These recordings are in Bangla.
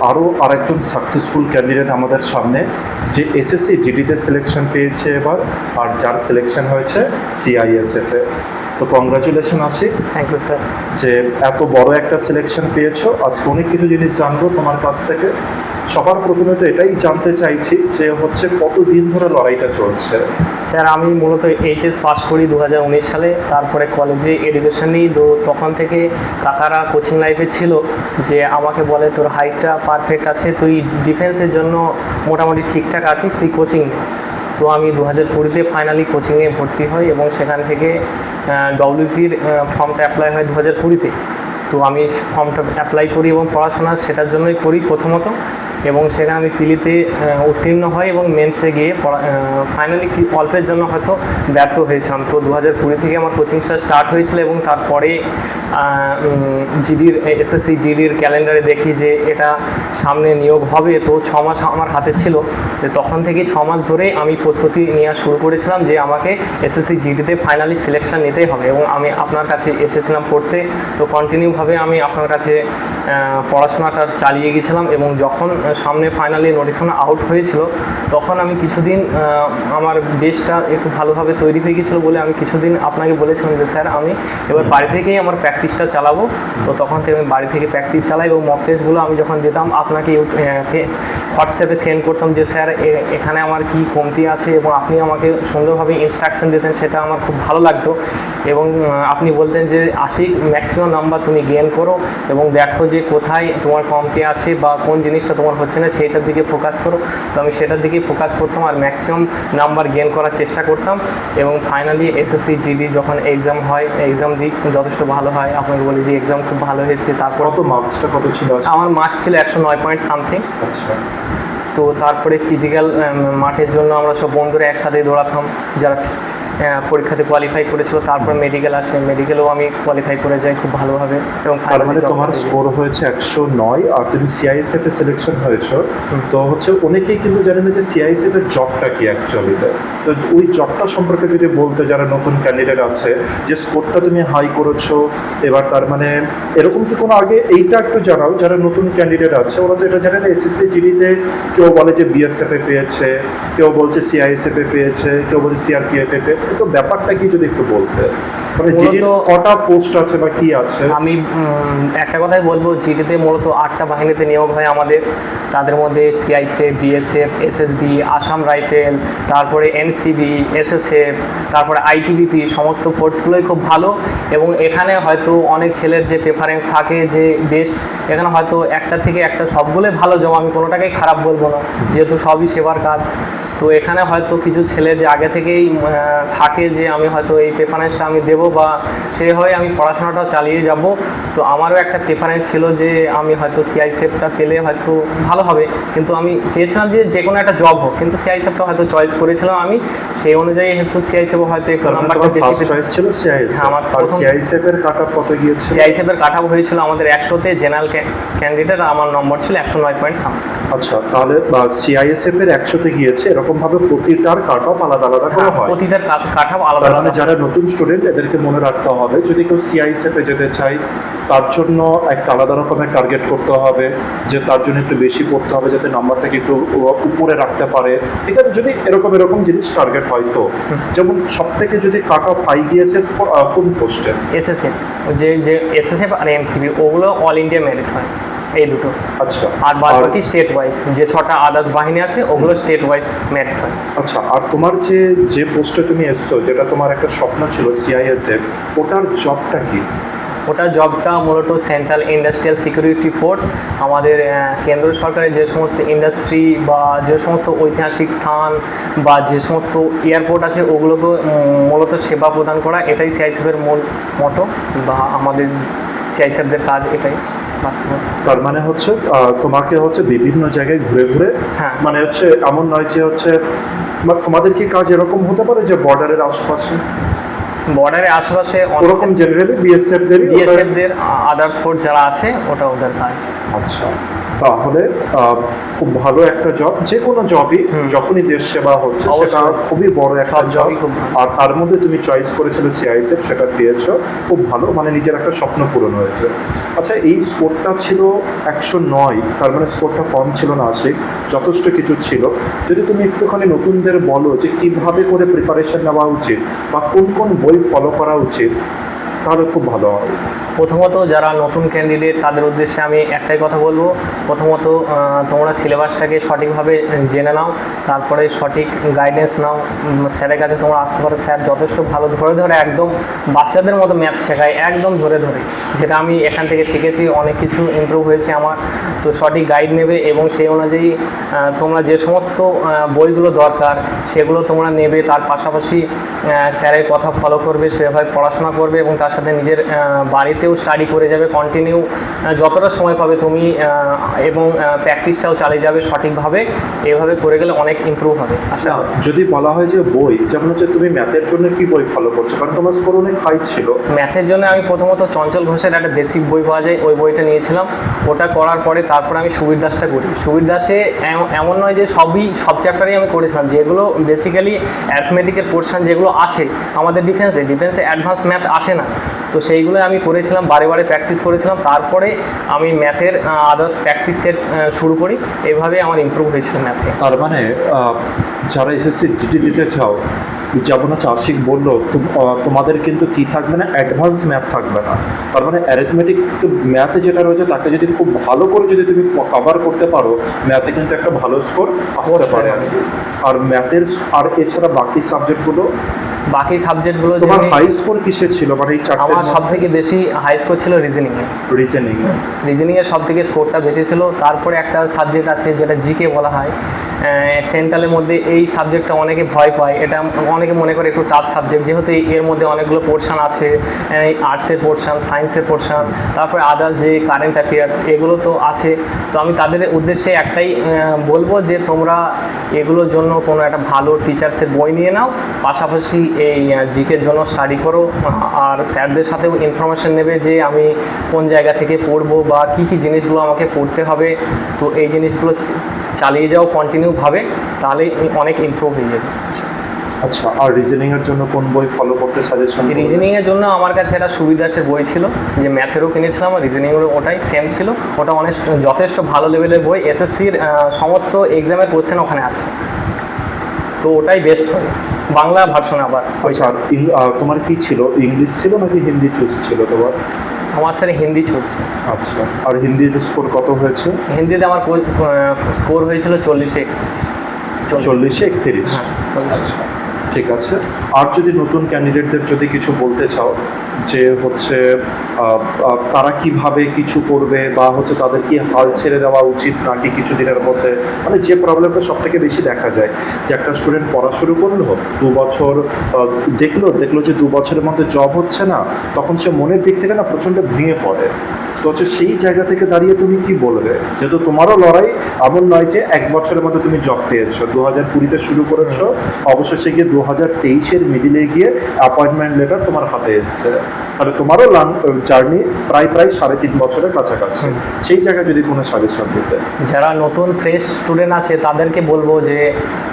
আরও আরেকজন সাকসেসফুল ক্যান্ডিডেট আমাদের সামনে, যে এসএসসি জিডিতে সিলেকশন পেয়েছে এবার, আর যার সিলেকশন হয়েছে সিআইএসএফে। তো congratulation Ashik. Thank you sir. যে এত বড় একটা সিলেকশন পেয়েছো, আজকে অনেক কিছু জিনিস জানবো তোমার কাছ থেকে। সবার প্রথমে তো এটাই জানতে চাইছি যে হচ্ছে কতদিন ধরে লড়াইটা চলছে? স্যার আমি মূলত এইচএস পাস করি 2019 সালে, তারপরে কলেজে এডুকেশন নিই। তো তখন থেকে কাকারা কোচিং লাইফে ছিল যে আমাকে বলে তোর হাইটটা পারফেক্ট আছে, তুই ডিফেন্সের জন্য মোটামুটি ঠিকঠাক আছিস, তুই কোচিং নে। তো আমি 2020-তে ফাইনালি কোচিংয়ে ভর্তি হই এবং সেখান থেকে ডব্লিউপির ফর্মটা অ্যাপ্লাই হয় 2020-তে। তো আমি ফর্মটা অ্যাপ্লাই করি এবং পড়াশোনা সেটার জন্যই করি প্রথমত, এবং সেখানে আমি পিলিতে উত্তীর্ণ হয় এবং মেন্সে গিয়ে ফাইনালি অল্পের জন্য হয়তো ব্যর্থ হয়েছিলাম। তো 2020 থেকে আমার কোচিংটা স্টার্ট হয়েছিল এবং তারপরে জিডির এসএসসি জিডির ক্যালেন্ডারে দেখি যে এটা সামনে নিয়োগ হবে। তো 6 মাস আমার হাতে ছিল, তখন থেকে 6 মাস ধরে আমি প্রস্তুতি নেওয়া শুরু করেছিলাম যে আমাকে এসএসসি জিডিতে ফাইনালি সিলেকশন নিতেই হবে, এবং আমি আপনার কাছে এসেছিলাম পড়তে। তো কন্টিনিউভাবে আমি আপনার কাছে পড়াশোনাটা চালিয়ে গেছিলাম, এবং যখন সামনে ফাইনালি নোটিফিকেশন আউট হয়েছিল তখন আমি কিছুদিন আমার বেসটা একটু ভালোভাবে তৈরি হয়ে গেছিলো বলে আমি কিছুদিন আপনাকে বলেছিলাম যে স্যার আমি এবার বাড়ি থেকেই আমার প্র্যাকটিসটা চালাবো। তো তখন থেকে আমি বাড়ি থেকে প্র্যাকটিস চালাই, এবং মক টেস্টগুলো আমি যখন দিতাম আপনাকে হোয়াটসঅ্যাপে সেন্ড করতাম যে স্যার এখানে আমার কি কমতি আছে, এবং আপনি আমাকে সুন্দরভাবে ইনস্ট্রাকশন দিতেন, সেটা আমার খুব ভালো লাগতো। এবং আপনি বলতেন যে আশিক ম্যাক্সিমাম নাম্বার তুমি গেইন করো এবং দেখো যে কোথায় তোমার কমতি আছে বা কোন জিনিসটা তোমার হচ্ছে না সেইটার দিকে ফোকাস করো। তো আমি সেটার দিকেই ফোকাস করতাম আর ম্যাক্সিমাম নাম্বার গেইন করার চেষ্টা করতাম, এবং ফাইনালি এসএসসি জিডি যখন এক্সাম হয়, এক্সাম দিই যথেষ্ট ভালো হয়। আপনাকে বলি যে এক্সাম খুব ভালো হয়েছে। তারপর কত মার্কসটা কত ছিল? আমার মার্কস ছিল 109 পয়েন্ট সামথিং। আচ্ছা। তো তারপরে ফিজিক্যাল মাঠের জন্য আমরা সব বন্ধুরা একসাথে দৌড়াতাম যারা পরীক্ষাতে কোয়ালিফাই করেছিল। তারপর মেডিকেল আসে, মেডিকেলেও আমি কোয়ালিফাই করে যাই খুব ভালোভাবে। এবং তার মানে তোমার স্কোর হয়েছে 109, আর তুমি সিআইএসএফ এ সিলেকশন হয়েছো। তো হচ্ছে অনেকেই কিন্তু জানে না যে সিআইএসএফ এর জবটা কি অ্যাকচুয়ালিতে। তো ওই জবটা সম্পর্কে যদি বলতে, যারা নতুন ক্যান্ডিডেট আছে, যে স্কোরটা তুমি হাই করেছো এবার, তার মানে এরকম কি কোনো আগে এইটা একটু জানাও, যারা নতুন ক্যান্ডিডেট আছে ওরা তো এটা জানে না। এসএসসি জিডিতে কেউ বলে যে বিএসএফ এ পেয়েছে, কেউ বলছে সিআইএসএফ এ পেয়েছে, কেউ বলছে সিআরপিএফ এ পেয়েছে। তো ব্যাপারটা কি যদি একটু বলতে, মানে জিডির কটা পোস্ট আছে বা কি আছে? আমি একটা কথাই বলবো, জিডিতে মূলত 8টা বাহিনীতে নিয়োগ হয় আমাদের। তাদের মধ্যে CISF, BSF, SSB, Assam rifle, তারপরে এনসিবি, এসএসএফ, তারপরে আইটিবিপি, সমস্ত ফোর্সগুলোই খুব ভালো। এবং এখানে হয়তো অনেক ছেলের যে প্রেফারেন্স থাকে যে বেস্ট, এখানে হয়তো একটা থেকে একটা সবগুলোই ভালো জমা, আমি কোনোটাকেই খারাপ বলবো না, যেহেতু সবই সেবার কাজ। তো এখানে হয়তো কিছু ছেলে যে আগে থেকেই থাকে যে আমি হয়তো এই প্রেফারেন্সটা আমি দেবো, বা সে হয়ে আমি পড়াশোনাটাও চালিয়ে যাব। তো আমারও একটা প্রেফারেন্স ছিল যে আমি হয়তো সিআইএসএফটা পেলে হয়তো ভালো হবে, কিন্তু আমি চেয়েছিলাম যে কোনো একটা জব হোক, কিন্তু সিআইএসএফটা হয়তো চয়েস করেছিলাম আমি, সেই অনুযায়ী একটু সিআইএসএফ হয়তো একটু নাম্বারটা বেশি চয়েস ছিল সিআইএসএফ। হ্যাঁ, আমার সিআইএসএফ এর কাটআপ কত গিয়েছে? সিআইএসএফ এর কাটআপ হয়েছিল আমাদের 100-তে, জেনারেল ক্যান্ডিডেট আমার নম্বর ছিল 109 পয়েন্ট সামথিং। আচ্ছা, তাহলে সিআইএসএফ এর 100-তে গিয়েছে। এরকম ভাবে প্রতিটার কাটআপ আলাদা আলাদা করা হয়। প্রতিটার কাটআপ আলাদা আলাদা। যারা নতুন স্টুডেন্ট এদেরকে মনে রাখতে হবে, যদি কেউ সিআইএসএফ এ যেতে চায় তার জন্য একটা আলাদা রকমের টার্গেট করতে হবে, যে তার জন্য একটু বেশি পড়তে হবে যাতে নাম্বারটাকে একটু উপরে রাখতে পারে। ঠিক আছে, যদি এরকম জিনিস টার্গেট হয়। তো যেমন সব থেকে যদি কাটআপ হাই গিয়েছে কোন পোস্টে? এসএসএফ, যে এসএসএফ আর এনসিবি ওগুলো অল ইন্ডিয়া মেরিট হয়, এই দুটো। আচ্ছা, আর বাকি স্টেট ওয়াইজ যে 6টা আদার্স বাহিনী আছে ওগুলো স্টেট ওয়াইজ মেরিট হয়। আচ্ছা, আর তোমার যে পোস্টে তুমি এসছো, যেটা তোমার একটা স্বপ্ন ছিল সিআইএসএফ, ওটার জবটা কি? ওটা জবটা মূলত সেন্ট্রাল ইন্ডাস্ট্রিয়াল সিকিউরিটি ফোর্স। আমাদের কেন্দ্র সরকারের যে সমস্ত ইন্ডাস্ট্রি বা যে সমস্ত ঐতিহাসিক স্থান বা যে সমস্ত এয়ারপোর্ট আছে ওগুলোকে মূলত সেবা প্রদান করা, এটাই সিআইএসএফের মূল মটো, বা আমাদের সিআইএসএফদের কাজ এটাই। তার মানে হচ্ছে তোমাকে হচ্ছে বিভিন্ন জায়গায় ঘুরে ঘুরে, হ্যাঁ, মানে হচ্ছে এমন নয় যে হচ্ছে তোমাদের কি কাজ এরকম হতে পারে যে বর্ডারের আশেপাশে? বর্ডারের আশেপাশে ওরকম জেনারেলি বিএসএফ দের আদার্স ফোর্স যারা আছে ওটা ওদের কাজ। আচ্ছা, তাহলে খুব ভালো একটা জব, যে কোনো জবই যখনই দেশ সেবা হচ্ছে সেটা অবশ্যই। খুবই বড় একটা সব জব। জবই খুব ভালো। আর তার মধ্যে তুমি চয়েস করেছিলে সিআইএসএফ, সেটা পেয়েছো, খুব ভালো, মানে নিজের একটা স্বপ্ন পূরণ হয়েছে। আচ্ছা, এই স্কোরটা ছিল 109, তার মানে স্কোরটা কম ছিল না আশিক, যথেষ্ট কিছু ছিল। যদি তুমি একটুখানি নতুনদের বলো যে কিভাবে করে প্রিপারেশন নেওয়া উচিত বা কোন কোন বই ফলো করা উচিত, তাহলে খুব ভালো হয়। প্রথমত যারা নতুন ক্যান্ডিডেট তাদের উদ্দেশ্যে আমি একটাই কথা বলবো, প্রথমত তোমরা সিলেবাসটাকে সঠিকভাবে জেনে নাও, তারপরে সঠিক গাইডেন্স নাও। স্যারের কাছে তোমরা আসতে পারো, স্যার যথেষ্ট ভালো ধরে ধরে একদম বাচ্চাদের মতো ম্যাথ শেখায়, একদম ধরে ধরে, যেটা আমি এখান থেকে শিখেছি, অনেক কিছু ইমপ্রুভ হয়েছে আমার। তো সঠিক গাইড নেবে এবং সেই অনুযায়ী তোমরা যে সমস্ত বইগুলো দরকার সেগুলো তোমরা নেবে, তার পাশাপাশি স্যারের কথা ফলো করবে, সেভাবে পড়াশোনা করবে এবং তার সাথে নিজের বাড়িতেও স্টাডি করে যাবে কন্টিনিউ যতটা সময় পাবে তুমি, এবং প্র্যাকটিসটাও চালিয়ে যাবে সঠিকভাবে। এভাবে করে গেলে অনেক ইমপ্রুভ হবে। আচ্ছা, যদি বলা হয় যে বই, যেমন হচ্ছে তুমি ম্যাথের জন্য কি বই ফলো করছো, কারণ তোমার স্কোর অনেক হাই ছিল। ম্যাথের জন্য আমি প্রথমত চঞ্চল ঘোষের একটা বেসিক বই পাওয়া যায়, ওই বইটা নিয়েছিলাম। ওটা করার পরে তারপর আমি সুবীর দাসটা করি। সুবীর দাসে এমন নয় যে সব চ্যাপ্টারই আমি করেছিলাম, যেগুলো বেসিক্যালি অ্যাথমেটিকের পোর্শন যেগুলো আসে আমাদের ডিফেন্সে অ্যাডভান্স ম্যাথ আসে না, তো সেইগুলো আমি করেছিলাম, বারে বারে প্র্যাকটিস করেছিলাম। তারপরে আমি ম্যাথের আদার্স প্র্যাকটিস সেট শুরু করি, এইভাবে আমার ইমপ্রুভ হয়েছিল ম্যাথে। তার মানে যারা এসএসসি জিডি দিতে চাও, যেমন হচ্ছে আশিক বললো, তোমাদের কিন্তু কি থাকবে না, অ্যাডভান্স ম্যাথ থাকবে না। তার মানে অ্যারিথমেটিক ম্যাথে যেটা রয়েছে তাকে যদি খুব ভালো করে যদি তুমি কভার করতে পারো, ম্যাথে কিন্তু একটা ভালো স্কোর আসতে পারে। আর ম্যাথের আর এছাড়া বাকি সাবজেক্টগুলো তোমার হাই স্কোর কিসে ছিল, মানে এই চারটে? আমার সব থেকে বেশি হাই স্কোর ছিল রিজনিংয়ে সব থেকে স্কোরটা বেশি ছিল। তারপরে একটা সাবজেক্ট আছে যেটা জিকে বলা হয়, সেন্ট্রালের মধ্যে এই সাবজেক্টটা অনেকে ভয় পায়, এটা অনেকে মনে করে একটু টাফ সাবজেক্ট, যেহেতু এর মধ্যে অনেকগুলো পোর্শন আছে, আর্টসের পোর্শন, সায়েন্সের পোর্শন, তারপরে আদার্স যে কারেন্ট অ্যাফেয়ার্স এগুলো তো আছে। তো আমি তাদের উদ্দেশ্যে একটাই বলবো যে তোমরা এগুলোর জন্য কোনো একটা ভালো টিচার্সের বই নিয়ে নাও, পাশাপাশি এই জিকের জন্য স্টাডি করো, আর স্যারদের সাথেও ইনফরমেশন নেবে যে আমি কোন জায়গা থেকে পড়বো বা কী কী জিনিসগুলো আমাকে পড়তে হবে। তো এই জিনিসগুলো চালিয়ে যাও কন্টিনিউভাবে, তাহলে অনেক ইমপ্রুভ হয়ে যাবে। আচ্ছা, আর রিজনিংয়ের জন্য কোন বই ফলো করতে সাজেশন? রিজনিংয়ের জন্য আমার কাছে একটা সুবীর দাসের বই ছিল, যে ম্যাথেরও কিনেছিলাম আর রিজনিংয়েরও ওটাই সেম ছিল। ওটা অনেক যথেষ্ট ভালো লেভেলের বই, এসএসসির সমস্ত এক্সামের কোশ্চেন ওখানে আছে, তো ওটাই বেস্ট হবে। বাংলা ভার্সন আবার। আচ্ছা, তোমার কি ছিল, ইংলিশ ছিল নাকি হিন্দি চুজ ছিল তোমার? আমার স্যার হিন্দি চুজ। আচ্ছা, আর হিন্দির স্কোর কত হয়েছে? হিন্দিতে আমার স্কোর হয়েছিল 40-31। 40-31? আচ্ছা, ঠিক আছে। আর যদি নতুন ক্যান্ডিডেটদের যদি কিছু বলতে চাও যে হচ্ছে তারা কিভাবে কিছু করবে, বা হচ্ছে তাদের কি হাল ছেড়ে দেওয়া উচিত নাকি কিছুদিনের মধ্যে, মানে যে প্রবলেমটা সব থেকে বেশি দেখা যায় যে একটা স্টুডেন্ট পড়া শুরু করলো, 2 বছর দেখলো যে 2 বছরের মধ্যে জব হচ্ছে না, তখন সে মনের দিক থেকে না প্রচণ্ড ভেঙে পড়ে। তো হচ্ছে সেই জায়গা থেকে দাঁড়িয়ে তুমি কি বলবে, যেহেতু তোমারও লড়াই এমন নয় যে 1 বছরের মধ্যে তুমি জব পেয়েছো, 2020-তে শুরু করেছো, অবশেষে গিয়ে 2023-এর মিডিলে গিয়ে অ্যাপয়েন্টমেন্ট লেটার তোমার হাতে এসছে, তাহলে তোমারও জার্নি প্রায় 3.5 বছরের কাছাকাছি। সেই জায়গায় যদি কোনো সাজেশন দিতে। যারা নতুন ফ্রেশ স্টুডেন্ট আছে তাদেরকে বলবো যে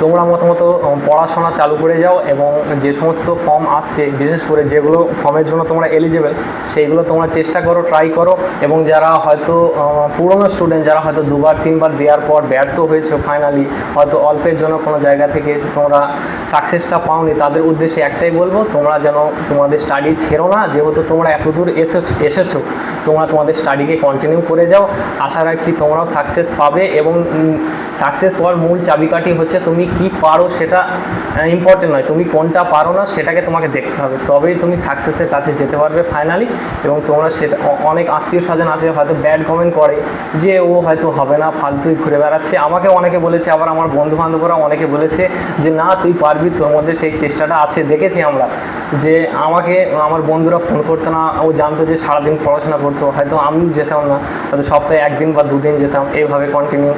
তোমরা মতো পড়াশোনা চালু করে যাও, এবং যে সমস্ত ফর্ম আসছে, বিশেষ করে যেগুলো ফর্মের জন্য তোমরা এলিজেবল, সেইগুলো তোমরা চেষ্টা করো, ট্রাই করো। এবং যারা হয়তো পুরনো স্টুডেন্ট, যারা হয়তো 2-3বার দেওয়ার পর ব্যর্থ হয়েছে, ফাইনালি হয়তো অল্পের জন্য কোনো জায়গা থেকে তোমরা সাকসেসটা পাওনি, তাদের উদ্দেশ্যে একটাই বলবো, তোমরা যেন তোমাদের স্টাডি ছেড়ো না। যেহেতু তোমরা এত দূর এসেছো, তোমরা তোমাদের স্টাডিকে কন্টিনিউ করে যাও। আশা রাখছি তোমরাও সাকসেস পাবে, এবং সাকসেস পাওয়ার মূল চাবিকাঠি হচ্ছে তুমি কি পারো সেটা ইম্পর্টেন্ট নয়, তুমি কোনটা পারো না সেটাকে তোমাকে দেখতে হবে, তবেই তুমি সাকসেসের কাছে যেতে পারবে ফাইনালি। এবং তোমরা সেটা, অনেক আত্মীয় স্বজন আছে হয়তো ব্যাড কমেন্ট করে যে ও হয়তো হবে না, ফালতুই ঘুরে বেড়াচ্ছে, আমাকে অনেকে বলেছে, আবার আমার বন্ধু বান্ধবরা অনেকে বলেছে যে না তুই পারবি, তোর মধ্যে সেই চেষ্টাটা আছে। দেখেছি আমরা যে আমাকে আমার বন্ধুরা ফোন করতো না, ও জানতো যে সারাদিন পড়াশোনা করতো, হয়তো আমি যেতাম না, হয়তো সপ্তাহে 1 দিন বা 2 দিন যেতাম, এইভাবে কন্টিনিউ।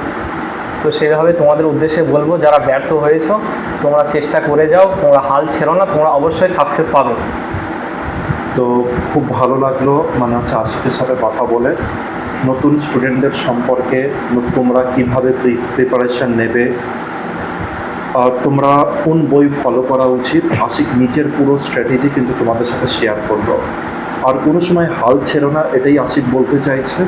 তো সেভাবে তোমাদের উদ্দেশ্যে বলবো, যারা ব্যর্থ হয়েছো তোমরা চেষ্টা করে যাও, তোমরা হাল ছেড়ো না, তোমরা অবশ্যই সাকসেস পাবে। তো খুব ভালো লাগলো মানে হচ্ছে আশিকের সাথে কথা বলে। নতুন স্টুডেন্টদের সম্পর্কে তোমরা কীভাবে প্রিপারেশান নেবে, তোমরা কোন বই ফলো করা উচিত, আশিক নিজের পুরো স্ট্র্যাটেজি কিন্তু তোমাদের সাথে শেয়ার করলো। আর কোনো সময় হাল ছেড়ো না, এটাই আশিক বলতে চাইছে।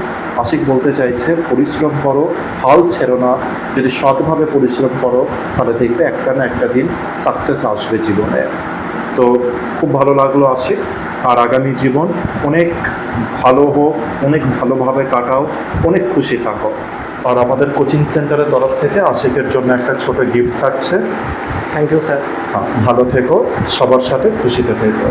আশিক বলতে চাইছে পরিশ্রম করো, হাল ছেড়ো না। যদি সৎভাবে পরিশ্রম করো তাহলে দেখবে একটা না একটা দিন সাকসেস আসবে জীবনে। তো খুব ভালো লাগলো আশিক, আর আগামী জীবন অনেক ভালো হোক, অনেক ভালোভাবে কাটাও, অনেক খুশি থাকো। আর আমাদের কোচিং সেন্টারের তরফ থেকে আশিকের জন্য একটা ছোট গিফট থাকছে। Thank you sir. ভালো থেকো, সবার সাথে খুশিতে থেকো।